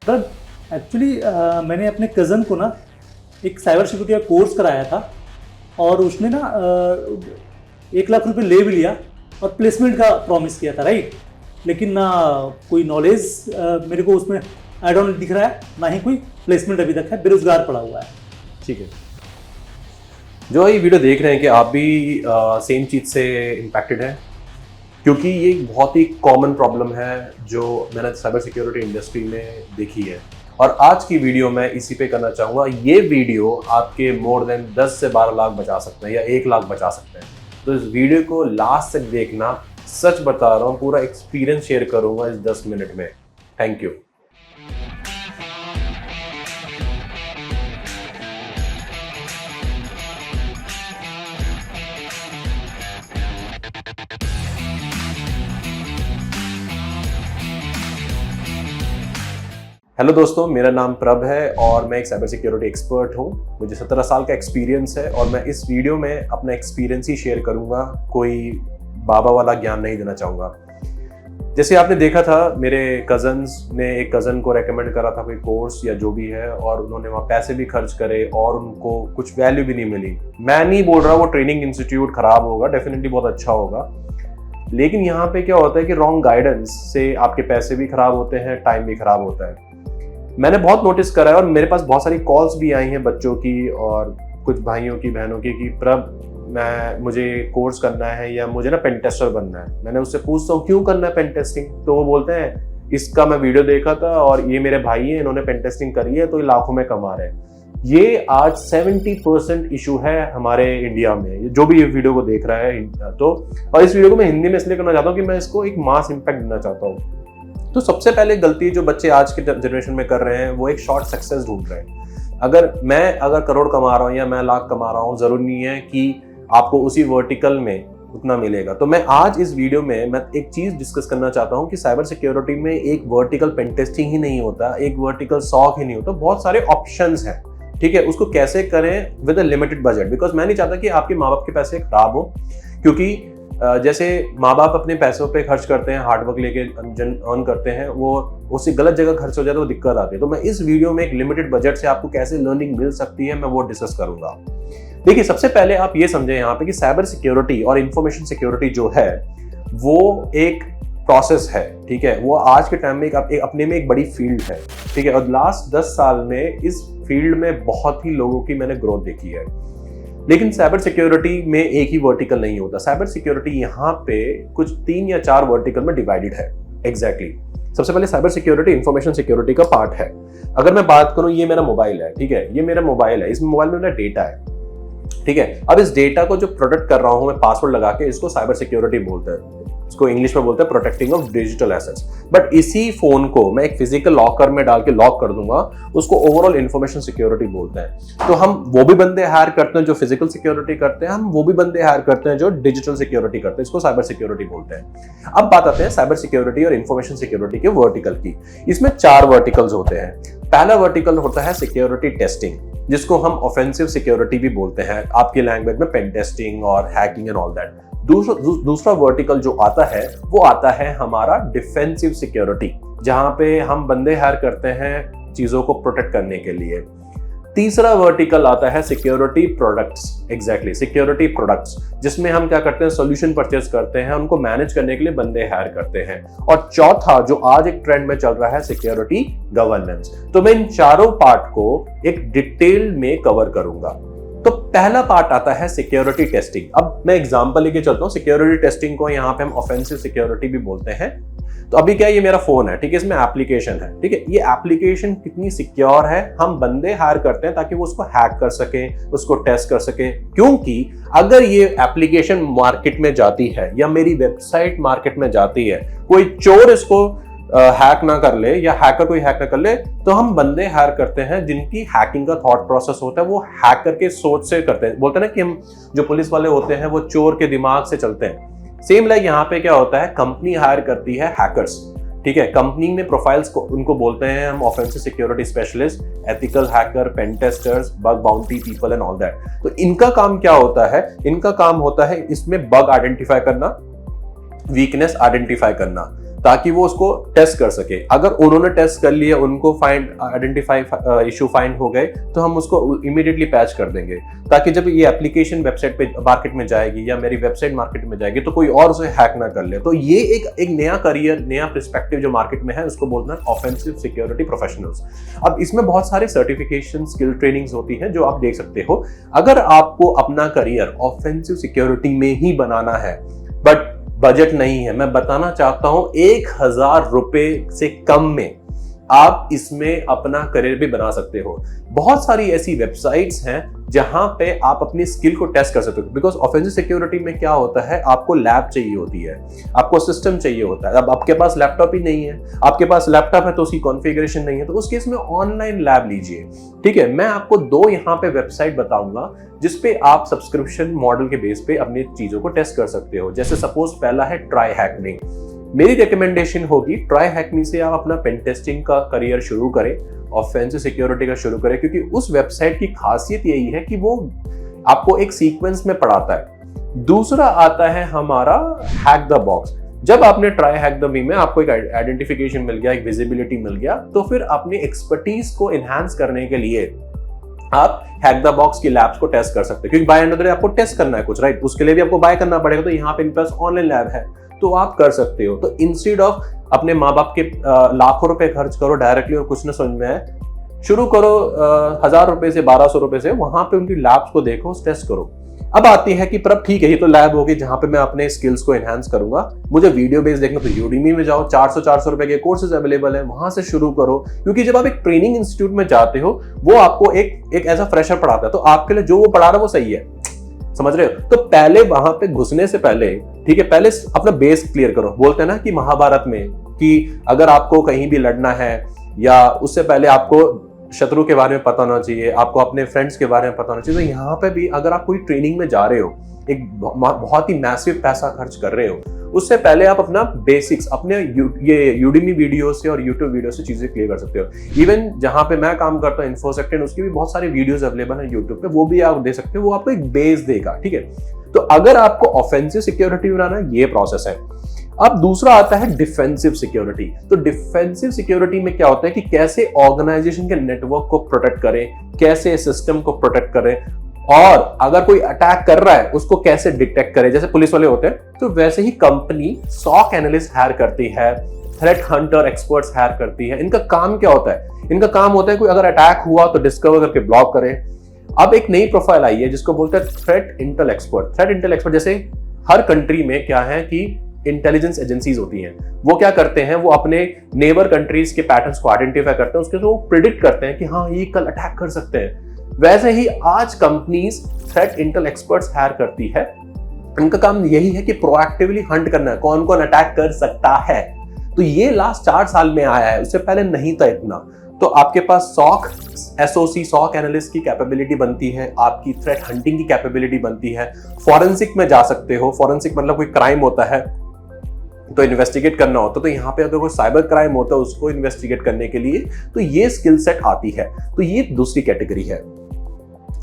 पर एक्चुअली मैंने अपने कज़न को ना एक साइबर सिक्योरिटी का कोर्स कराया था और उसने ना 1 लाख रुपए ले भी लिया और प्लेसमेंट का प्रॉमिस किया था, राइट। लेकिन ना कोई नॉलेज मेरे को उसमें ऐड ऑन दिख रहा है, ना ही कोई प्लेसमेंट अभी तक है, बेरोजगार पड़ा हुआ है। ठीक है, जो ये वीडियो देख रहे हैं कि आप भी सेम चीज़ से इम्पैक्टेड हैं, क्योंकि ये एक बहुत ही कॉमन प्रॉब्लम है जो मैंने साइबर सिक्योरिटी इंडस्ट्री में देखी है। और आज की वीडियो मैं इसी पे करना चाहूँगा। ये वीडियो आपके मोर देन 10 से 12 लाख बचा सकते हैं या 1 लाख बचा सकते हैं। तो इस वीडियो को लास्ट तक देखना, सच बता रहा हूँ, पूरा एक्सपीरियंस शेयर करूँगा इस 10 मिनट में। Thank you. हेलो दोस्तों, मेरा नाम प्रभ है और मैं एक साइबर सिक्योरिटी एक्सपर्ट हूँ। मुझे 17 साल का एक्सपीरियंस है और मैं इस वीडियो में अपना एक्सपीरियंस ही शेयर करूँगा, कोई बाबा वाला ज्ञान नहीं देना चाहूँगा। जैसे आपने देखा था, मेरे कज़न्स ने एक कज़न को रेकमेंड करा था कोई कोर्स या जो भी है, और उन्होंने वहाँ पैसे भी खर्च करे और उनको कुछ वैल्यू भी नहीं मिली। मैं नहीं बोल रहा वो ट्रेनिंग इंस्टीट्यूट खराब होगा, डेफिनेटली बहुत अच्छा होगा, लेकिन यहाँ पे क्या होता है कि रॉन्ग गाइडेंस से आपके पैसे भी खराब होते हैं, टाइम भी खराब होता है। मैंने बहुत नोटिस करा है और मेरे पास बहुत सारी कॉल्स भी आई हैं बच्चों की और कुछ भाइयों की, बहनों की, कि प्रभ मुझे कोर्स करना है या मुझे ना पेन टेस्टर बनना है। मैंने उससे पूछता हूँ क्यों करना है पेन टेस्टिंग, तो वो बोलते हैं इसका मैं वीडियो देखा था और ये मेरे भाई हैं, इन्होंने पेन टेस्टिंग करी है तो ये लाखों में कमा रहे हैं। ये आज 70% इशू है हमारे इंडिया में, जो भी ये वीडियो को देख रहा है। तो और इस वीडियो को मैं हिंदी में इसलिए करना चाहता हूँ कि मैं इसको एक मास इम्पैक्ट देना चाहता हूँ। तो सबसे पहले गलती जो बच्चे आज के जनरेशन में कर रहे हैं वो एक शॉर्ट सक्सेस ढूंढ रहे हैं। अगर करोड़ कमा रहा हूँ या मैं लाख कमा रहा हूँ, जरूरी नहीं है कि आपको उसी वर्टिकल में उतना मिलेगा। तो मैं आज इस वीडियो में मैं एक चीज डिस्कस करना चाहता हूँ कि साइबर सिक्योरिटी में एक वर्टिकल पेन टेस्टिंग ही नहीं होता, एक वर्टिकल सॉक ही नहीं होता, बहुत सारे ऑप्शंस हैं। ठीक है, उसको कैसे करें with a limited budget, because मैं नहीं चाहता कि आपके माँ बाप के पैसे खराब हो, क्योंकि जैसे माँ बाप अपने पैसों पे खर्च करते हैं, हार्डवर्क लेके अर्न करते हैं, वो उससे गलत जगह खर्च हो जाए तो दिक्कत आती है। तो मैं इस वीडियो में एक लिमिटेड बजट से आपको कैसे लर्निंग मिल सकती है, मैं वो डिस्कस करूंगा। देखिए, सबसे पहले आप ये समझें यहाँ पे कि साइबर सिक्योरिटी और इंफॉर्मेशन सिक्योरिटी जो है वो एक प्रोसेस है। ठीक है, वो आज के टाइम में अपने में एक बड़ी फील्ड है। ठीक है, और लास्ट 10 साल में इस फील्ड में बहुत ही लोगों की मैंने ग्रोथ देखी है। लेकिन साइबर सिक्योरिटी में एक ही वर्टिकल नहीं होता। साइबर सिक्योरिटी यहाँ पे कुछ 3 या 4 वर्टिकल में डिवाइडेड है। एग्जैक्टली सबसे पहले साइबर सिक्योरिटी इंफॉर्मेशन सिक्योरिटी का पार्ट है। अगर मैं बात करूं, ये मेरा मोबाइल है, ठीक है, ये मेरा मोबाइल है, इस मोबाइल में मेरा डेटा है। ठीक है, अब इस डेटा को जो प्रोटेक्ट कर रहा हूं मैं पासवर्ड लगा के, इसको साइबर सिक्योरिटी बोलते हैं। इसको इंग्लिश में बोलते हैं protecting of digital assets. But इसी फोन को मैं एक फिजिकल लॉकर में डाल के लॉक कर दूंगा, उसको ओवरऑल इंफॉर्मेशन सिक्योरिटी बोलते हैं। तो हम वो भी बंदे हायर करते हैं जो फिजिकल सिक्योरिटी करते हैं, हम वो भी बंदे हायर करते हैं जो डिजिटल सिक्योरिटी करते हैं, इसको साइबर सिक्योरिटी बोलते हैं। अब बात आते हैं साइबर सिक्योरिटी और इंफॉर्मेशन सिक्योरिटी के वर्टिकल की। इसमें 4 वर्टिकल्स होते हैं। पहला वर्टिकल होता है सिक्योरिटी टेस्टिंग, जिसको हम ऑफेंसिव सिक्योरिटी भी बोलते हैं, आपकी लैंग्वेज में पेन टेस्टिंग और हैकिंग एंड ऑल दैट। दूसरा वर्टिकल जो आता है वो आता है हमारा डिफेंसिव सिक्योरिटी, जहां पे हम बंदे हायर करते हैं चीजों को प्रोटेक्ट करने के लिए। तीसरा वर्टिकल आता है security products. Exactly, security products, जिसमें हम क्या करते हैं, सॉल्यूशन परचेज करते हैं, उनको मैनेज करने के लिए बंदे हायर करते हैं। और चौथा जो आज एक ट्रेंड में चल रहा है, सिक्योरिटी गवर्नेंस। तो मैं इन चारों पार्ट को एक डिटेल में कवर करूंगा। तो पहला पार्ट आता है सिक्योरिटी टेस्टिंग। अब मैं एग्जांपल लेके चलता हूं। सिक्योरिटी टेस्टिंग को यहाँ पे हम ऑफेंसिव सिक्योरिटी भी बोलते हैं। तो अभी क्या, ये मेरा फोन है, ठीक है, इसमें एप्लीकेशन है। ठीक है, ये एप्लीकेशन कितनी सिक्योर है, हम बंदे हायर करते हैं ताकि वो उसको हैक कर सके, उसको टेस्ट कर सके। क्योंकि अगर ये एप्लीकेशन मार्केट में जाती है या मेरी वेबसाइट मार्केट में जाती है, कोई चोर इसको हैक ना कर ले या हैकर कोई हैक ना कर ले, तो हम बंदे हायर करते हैं जिनकी हैकिंग का थॉट प्रोसेस होता है वो हैकर के सोच से करते हैं। बोलते हैं ना कि हम जो पुलिस वाले होते हैं वो चोर के दिमाग से चलते हैं। सेम लाइक यहाँ पे क्या होता है, कंपनी हायर करती है हैकर्स। ठीक है, कंपनी में प्रोफाइल्स को उनको बोलते हैं हम offensive security specialist, ethical hacker, pen testers, bug bounty people and all that. तो इनका काम क्या होता है, इनका काम होता है इसमें बग आइडेंटिफाई करना, वीकनेस आइडेंटिफाई करना। ताकि वो उसको टेस्ट कर सके। अगर उन्होंने टेस्ट कर लिया, उनको आइडेंटिफाई इशू फाइंड हो गए, तो हम उसको इमीडिएटली पैच कर देंगे, ताकि जब ये एप्लीकेशन वेबसाइट पे मार्केट में जाएगी या मेरी वेबसाइट मार्केट में जाएगी तो कोई और उसे हैक ना कर ले। तो ये एक नया करियर, नया पर्सपेक्टिव जो मार्केट में है, उसको बोलना है ऑफेंसिव सिक्योरिटी प्रोफेशनल्स। अब इसमें बहुत सारे सर्टिफिकेशन, स्किल ट्रेनिंग्स होती हैं जो आप देख सकते हो। अगर आपको अपना करियर ऑफेंसिव सिक्योरिटी में ही बनाना है बट बजट नहीं है, मैं बताना चाहता हूं 1000 रुपए से कम में आप इसमें अपना करियर भी बना सकते हो। बहुत सारी ऐसी वेबसाइट्स हैं जहां पे आप अपनी स्किल को टेस्ट कर सकते हो। बिकॉज ऑफेंसिव सिक्योरिटी में क्या होता है, आपको लैब चाहिए होती है, आपको सिस्टम चाहिए होता है। अब आपके पास लैपटॉप ही नहीं है, आपके पास लैपटॉप है तो उसकी कॉन्फ़िगरेशन नहीं है, तो उस केस में ऑनलाइन लैब लीजिए। ठीक है, मैं आपको 2 यहाँ पे वेबसाइट बताऊंगा जिसपे आप सब्सक्रिप्शन मॉडल के बेस पे अपनी चीजों को टेस्ट कर सकते हो। जैसे सपोज पहला है ट्राई हैक मी। मेरी रिकमेंडेशन होगी ट्राई हैक मी से आप अपना पेन टेस्टिंग का करियर शुरू करें, ऑफेंसिव सिक्योरिटी का शुरू करें, क्योंकि उस वेबसाइट की खासियत यही है कि वो आपको एक सीक्वेंस में पढ़ाता है। दूसरा आता है हमारा हैक द बॉक्स। जब आपने ट्राई हैक द मी में आपको एक आइडेंटिफिकेशन मिल गया, एक विजिबिलिटी मिल गया, तो फिर अपनी एक्सपर्टीज को एनहांस करने के लिए आप हैक द बॉक्स की लैब्स को टेस्ट कर सकते हैं, क्योंकि by end of the day आपको टेस्ट करना है कुछ, राइट? उसके लिए भी आपको बाय करना पड़ेगा। तो यहाँ पे इनके पास ऑनलाइन लैब है तो आप कर सकते हो। तो इंस्टेड ऑफ अपने माँ बाप के लाखों रुपए खर्च करो डायरेक्टली और कुछ ना समझ में आए, शुरू करो 1000 रुपए से, 1200 रुपए से, वहां पे उनकी लैब्स को देखो, टेस्ट करो। अब आती है कि पर ठीक है, ये तो लैब होगी जहां पे मैं अपने स्किल्स को एनहांस करूंगा। मुझे वीडियो बेस देखना तो यूडीमी में जाओ, 400 रुपए के कोर्सेज अवेलेबल है, वहां से शुरू करो। क्योंकि जब आप एक ट्रेनिंग इंस्टीट्यूट में जाते हो, वो आपको एक एज अ फ्रेशर पढ़ाता है, तो आपके लिए जो वो पढ़ा रहा है वो सही है, समझ रहे हो? तो पहले वहां पे घुसने से पहले, ठीक है, पहले अपना बेस क्लियर करो। बोलते हैं ना कि महाभारत में कि अगर आपको कहीं भी लड़ना है या उससे पहले आपको शत्रु के बारे में पता होना चाहिए, आपको अपने फ्रेंड्स के बारे में पता होना चाहिए। तो यहाँ पे भी अगर आप कोई ट्रेनिंग में जा रहे हो, एक बहुत ही मैसिव पैसा खर्च कर रहे हो, उससे पहले आप अपना बेसिक्स अपने ये यूडीमी वीडियो से और यूट्यूब वीडियो से चीजें क्लियर कर सकते हो। इवन जहां पे मैं काम करता हूँ इन्फोसेक्टेंट, उसकी भी बहुत सारी वीडियोस अवेलेबल है यूट्यूब पे, वो भी आप दे सकते हो। वो आपको एक बेस देगा, ठीक है? तो अगर आपको ऑफेंसिव सिक्योरिटी बनाना है, ये प्रोसेस है। अब दूसरा आता है डिफेंसिव सिक्योरिटी। तो डिफेंसिव सिक्योरिटी में क्या होता है कि कैसे ऑर्गेनाइजेशन के नेटवर्क को प्रोटेक्ट करें, कैसे सिस्टम को प्रोटेक्ट करें, और अगर कोई अटैक कर रहा है उसको कैसे डिटेक्ट करें। जैसे पुलिस वाले होते हैं, तो वैसे ही कंपनी सॉक एनालिस्ट हायर करती है, थ्रेट हंटर एक्सपर्ट्स हायर करती है। इनका काम क्या होता है? इनका काम होता है कोई अगर अटैक हुआ तो डिस्कवर करके ब्लॉक करें। अब एक नई प्रोफाइल आई है जिसको बोलते हैं threat Intel expert. Threat Intel expert, जैसे हर कंट्री में क्या है कि इंटेलिजेंस एजेंसीज होती हैं, वो क्या करते हैं, वो अपने नेबर कंट्रीज के पैटर्न्स को आइडेंटिफाई करते हैं, उसके वो प्रिडिक्ट करते हैं कि हाँ ये कल अटैक कर सकते हैं। वैसे ही आज companies threat intel experts hire करती है। इनका काम यही है कि प्रोएक्टिवली हंट करना है कौन कौन अटैक कर सकता है। तो ये लास्ट 4 साल में आया है, उससे पहले नहीं था इतना। तो आपके पास सॉक एनालिस्ट की कैपेबिलिटी बनती है, आपकी थ्रेट हंटिंग की कैपेबिलिटी बनती है, फॉरेंसिक में जा सकते हो। फॉरेंसिक मतलब कोई क्राइम होता है तो इन्वेस्टिगेट करना होता है, तो यहाँ पे अगर कोई साइबर क्राइम होता है उसको इन्वेस्टिगेट करने के लिए तो ये स्किल सेट आती है। तो ये दूसरी कैटेगरी है।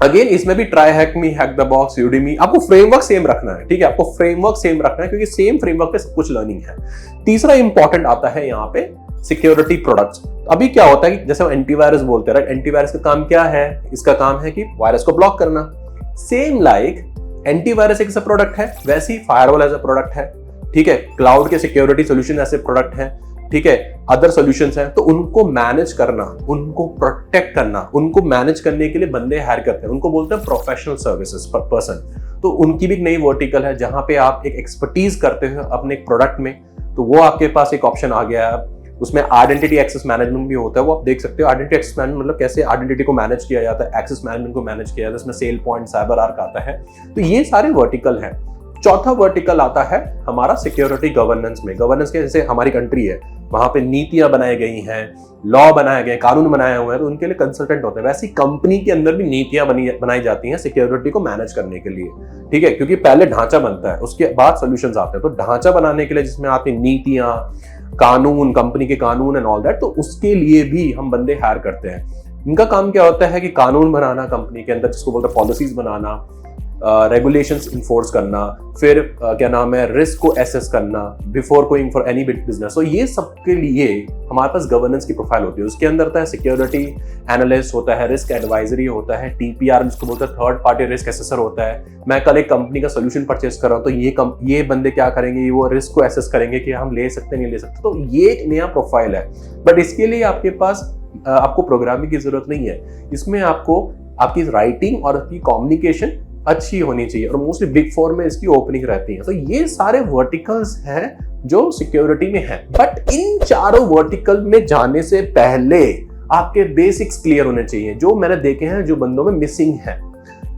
अगेन इसमें भी try hack me, hack the box, Udemy, आपको फ्रेमवर्क सेम रखना है, ठीक है? आपको फ्रेमवर्क सेम रखना है क्योंकि सेम फ्रेमवर्क पे सब कुछ लर्निंग है। तीसरा इंपॉर्टेंट आता है यहाँ पे सिक्योरिटी प्रोडक्ट्स। अभी क्या होता है कि जैसे एंटीवायरस बोलते हैं, राइट? एंटीवायरस का काम क्या है? इसका काम है कि वायरस को ब्लॉक करना। सेम लाइक एंटीवायरस एक प्रोडक्ट है, वैसे ही फायरवॉल एज अ प्रोडक्ट है, ठीक है? क्लाउड के सिक्योरिटी सोल्यूशन ऐसे प्रोडक्ट है, ठीक है? अदर सॉल्यूशंस हैं। तो उनको मैनेज करना, उनको प्रोटेक्ट करना, उनको मैनेज करने के लिए बंदे हायर करते हैं, उनको बोलते हैं प्रोफेशनल सर्विसेज पर्सन। तो उनकी भी एक नई वर्टिकल है जहां पे आप एक एक्सपर्टीज करते हो अपने एक प्रोडक्ट में, तो वो आपके पास एक ऑप्शन आ गया है। उसमें आइडेंटिटी एक्सेस मैनेजमेंट भी होता है, वो आप देख सकते हो। आइडेंटिटी एक्सेस मैनेजमेंट मतलब कैसे आइडेंटिटी को मैनेज किया जाता है, एक्सेस मैनेजमेंट को मैनेज किया जाता है, इसमें सेल पॉइंट, साइबर आर्क आता है। तो ये सारे वर्टिकल हैं। चौथा वर्टिकल आता है हमारा सिक्योरिटी गवर्नेंस में। गवर्नेंस के जैसे हमारी कंट्री है, वहां पे नीतियां बनाई गई हैं, लॉ बनाए गए, कानून बनाए हुए हैं, तो उनके लिए कंसल्टेंट होते हैं। वैसे कंपनी के अंदर भी नीतियां बनाई जाती हैं सिक्योरिटी को मैनेज करने के लिए, ठीक है? क्योंकि पहले ढांचा बनता है, उसके बाद सॉल्यूशंस आते हैं। तो ढांचा बनाने के लिए जिसमें आती हैं नीतियां, कानून, कंपनी के कानून एंड ऑल दैट, तो उसके लिए भी हम बंदे हायर करते हैं। इनका काम क्या होता है कि कानून बनाना कंपनी के अंदर, जिसको बोलते हैं पॉलिसीज बनाना, रेगुलेशंस इन्फोर्स करना, फिर क्या नाम है, रिस्क को एसेस करना before going for any business. तो ये सब के लिए हमारे पास गवर्नेंस की प्रोफाइल होती है। उसके अंदर होता है सिक्योरिटी एनालिस्ट होता है, रिस्क एडवाइजरी होता है, TPR जिसको बोलते हैं थर्ड पार्टी रिस्क एसेसर होता है। मैं कल एक कंपनी का सोल्यूशन परचेस कर रहा हूँ तो ये बंदे क्या करेंगे, वो रिस्क को एसेस करेंगे कि हम ले सकते नहीं ले सकते। तो ये एक नया प्रोफाइल है, बट इसके लिए आपके पास आपको प्रोग्रामिंग की जरूरत नहीं है। इसमें आपको आपकी राइटिंग और आपकी कम्युनिकेशन अच्छी होनी चाहिए, और मोस्टली बिग फोर में इसकी ओपनिंग रहती है। तो ये सारे वर्टिकल्स हैं जो सिक्योरिटी में है। बट इन चारों वर्टिकल में जाने से पहले आपके बेसिक्स क्लियर होने चाहिए, जो मैंने देखे हैं जो बंदों में मिसिंग है।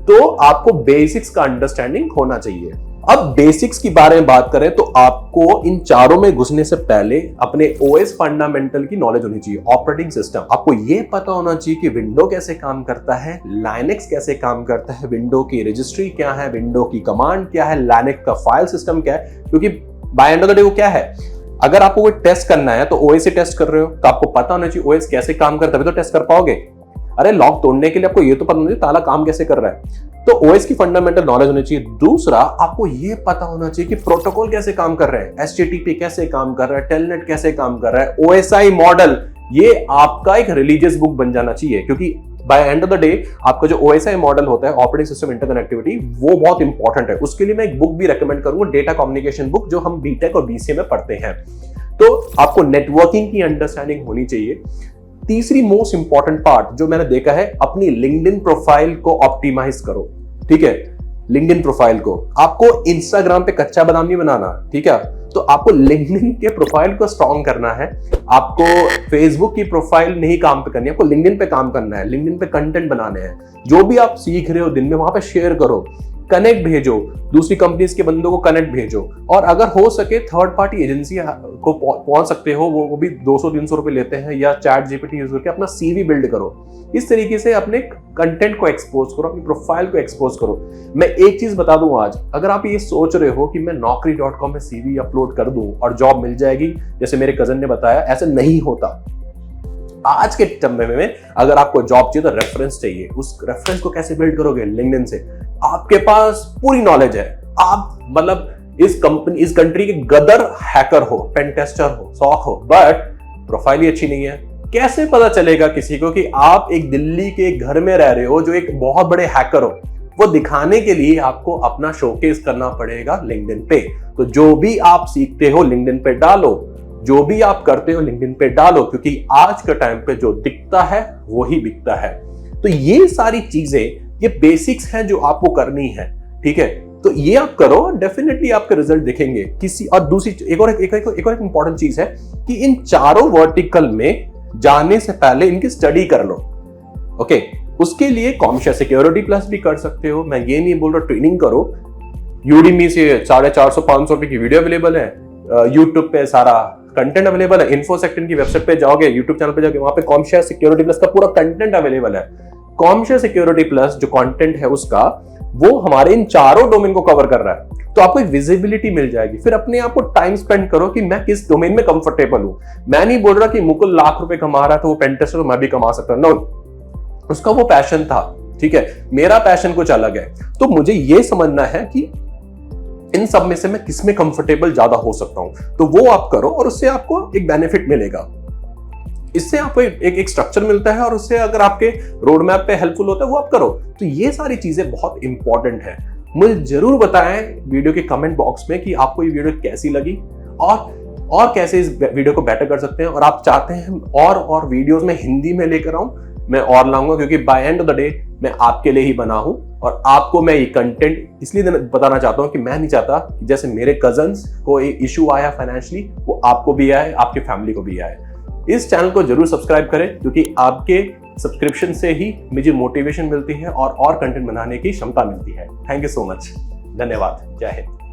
तो आपको बेसिक्स का अंडरस्टैंडिंग होना चाहिए। अब बेसिक्स की बारे में बात करें तो आपको इन चारों में घुसने से पहले अपने OS फंडामेंटल की नॉलेज होनी चाहिए। ऑपरेटिंग सिस्टम आपको ये पता होना चाहिए कि विंडो कैसे काम करता है, लाइनेक्स कैसे काम करता है, विंडो की रजिस्ट्री क्या है, विंडो की कमांड क्या है, लाइनेक्स का फाइल सिस्टम क्या है। क्योंकि by end of the day वो क्या है, अगर आपको कोई टेस्ट करना है तो OS से टेस्ट कर रहे हो तो आपको पता होना चाहिए OS कैसे काम करता है, तभी तो टेस्ट कर पाओगे। अरे लॉक तोड़ने के लिए आपको ये तो पता होना चाहिए ताला काम कैसे कर रहा है। तो OS की फंडामेंटल नॉलेज होनी चाहिए। दूसरा, आपको ये पता होना चाहिए कि प्रोटोकॉल कैसे काम कर रहे हैं, HTTP कैसे काम कर रहा है, टेलनेट कैसे काम कर रहा है, OSI मॉडल, ये आपका एक रिलीजियस बुक बन जाना चाहिए। क्योंकि by end of the day आपका जो OSI मॉडल होता है, ऑपरेटिंग सिस्टम इंटरकनेक्टिविटी, वो बहुत इंपॉर्टेंट है। उसके लिए मैं एक बुक भी रेकमेंड करूंगा, डेटा कम्युनिकेशन बुक, जो हम BTech और BCA में पढ़ते हैं। तो आपको नेटवर्किंग की अंडरस्टैंडिंग होनी चाहिए। तीसरी मोस्ट इंपॉर्टेंट पार्ट जो मैंने देखा है, अपनी लिंक्डइन प्रोफाइल को ऑप्टिमाइज करो। ठीक है, लिंक्डइन प्रोफाइल को, आपको इंस्टाग्राम पे कच्चा बादाम नहीं बनाना। ठीक है, तो आपको लिंक्डइन के प्रोफाइल को स्ट्रॉन्ग करना है। आपको फेसबुक की प्रोफाइल नहीं काम पे करनी है, आपको लिंक्डइन पे काम करना है। लिंक्डइन पे कंटेंट बनाने हैं, जो भी आप सीख रहे हो दिन में वहां पे शेयर करो, कनेक्ट भेजो, दूसरी कंपनीज के बंदों को कनेक्ट भेजो। और अगर हो सके थर्ड पार्टी एजेंसी को पहुंच सकते हो, वो भी 200-300 रुपए लेते हैं, या ChatGPT यूज करके अपना CV बिल्ड करो। इस तरीके से अपने कंटेंट को एक्सपोज करो, अपनी प्रोफाइल को एक्सपोज करो। मैं एक चीज बता दूं आज, अगर आप ये सोच रहे हो कि मैं naukri.com में CV अपलोड कर दूं और जॉब मिल जाएगी, जैसे मेरे कजन ने बताया, ऐसे नहीं होता। आज के समय में अगर आपको जॉब चाहिए तो रेफरेंस चाहिए। उस रेफरेंस को कैसे बिल्ड करोगे? लिंक्डइन से। आपके पास पूरी नॉलेज है, आप मतलब इस कंट्री के गदर हैकर हो, पेन टेस्टर हो, सॉक हो, बट प्रोफाइल ही अच्छी नहीं है। कैसे पता चलेगा किसी को कि आप एक दिल्ली के घर में रह रहे हो जो एक बहुत बड़े हैकर हो? वो दिखाने के लिए आपको अपना शोकेस करना पड़ेगा लिंक्डइन पे। तो जो भी आप सीखते हो लिंक्डइन पे डालो, जो भी आप करते हो लिंक्डइन पे डालो, क्योंकि आज के टाइम पे जो दिखता है वो ही बिकता है। तो ये सारी चीजें, ये बेसिक्स हैं जो आपको करनी है। ठीक है, तो ये आप करो, डेफिनेटली आपके रिजल्ट दिखेंगे। किसी और दूसरी एक और इंपॉर्टेंट चीज है कि इन चारों वर्टिकल में जाने से पहले इनकी स्टडी कर लो। ओके, उसके लिए कॉमशेयर सिक्योरिटी प्लस भी कर सकते हो। मैं ये नहीं बोल रहा ट्रेनिंग करो, यूडीमी से 450-500 रुपए की वीडियो अवेलेबल है, यूट्यूब पे सारा कंटेंट अवेलेबल है, इन्फोसेक्ट की वेबसाइट पे जाओगे, यूट्यूब चैनल पे जाओगे, वहां पे कॉमशेयर सिक्योरिटी प्लस का पूरा कंटेंट अवेलेबल है। कॉमशेयर सिक्योरिटी प्लस जो कंटेंट है उसका, वो हमारे इन चारों डोमेन को कवर कर रहा है। तो आपको एक विजिबिलिटी मिल जाएगी। फिर अपने आप को टाइम स्पेंड करो कि मैं किस डोमेन में कंफर्टेबल हूं। मैं नहीं बोल रहा कि मुकुल लाख रुपए कमा रहा था, वो पेन टेस्टर, तो मैं भी कमा सकता हूं। नो, उसका वो पैशन था। ठीक है, मेरा पैशन कुछ अलग है। तो मुझे ये समझना है कि इन सब में से मैं किस में कंफर्टेबल ज्यादा हो सकता हूं, तो वो आप करो और उससे आपको एक बेनिफिट मिलेगा। इससे आपको एक स्ट्रक्चर मिलता है, और उससे अगर आपके रोड मैप पे हेल्पफुल होता है वो आप करो। तो ये सारी चीजें बहुत इंपॉर्टेंट है। मुझे जरूर बताएं वीडियो के कमेंट बॉक्स में कि आपको ये वीडियो कैसी लगी और कैसे इस वीडियो को बेटर कर सकते हैं। और आप चाहते हैं और वीडियोस में हिंदी में लेकर आऊं, मैं और लाऊंगा, क्योंकि by end of the day मैं आपके लिए ही बना हूं। और आपको मैं ये कंटेंट इसलिए बताना चाहता हूं कि मैं नहीं चाहता कि जैसे मेरे कजन्स को एक इशू आया फाइनेंशियली, वो आपको भी आए, आपकी फैमिली को भी आए। इस चैनल को जरूर सब्सक्राइब करें, क्योंकि आपके सब्सक्रिप्शन से ही मुझे मोटिवेशन मिलती है और कंटेंट बनाने की क्षमता मिलती है। थैंक यू सो मच, धन्यवाद, जय हिंद।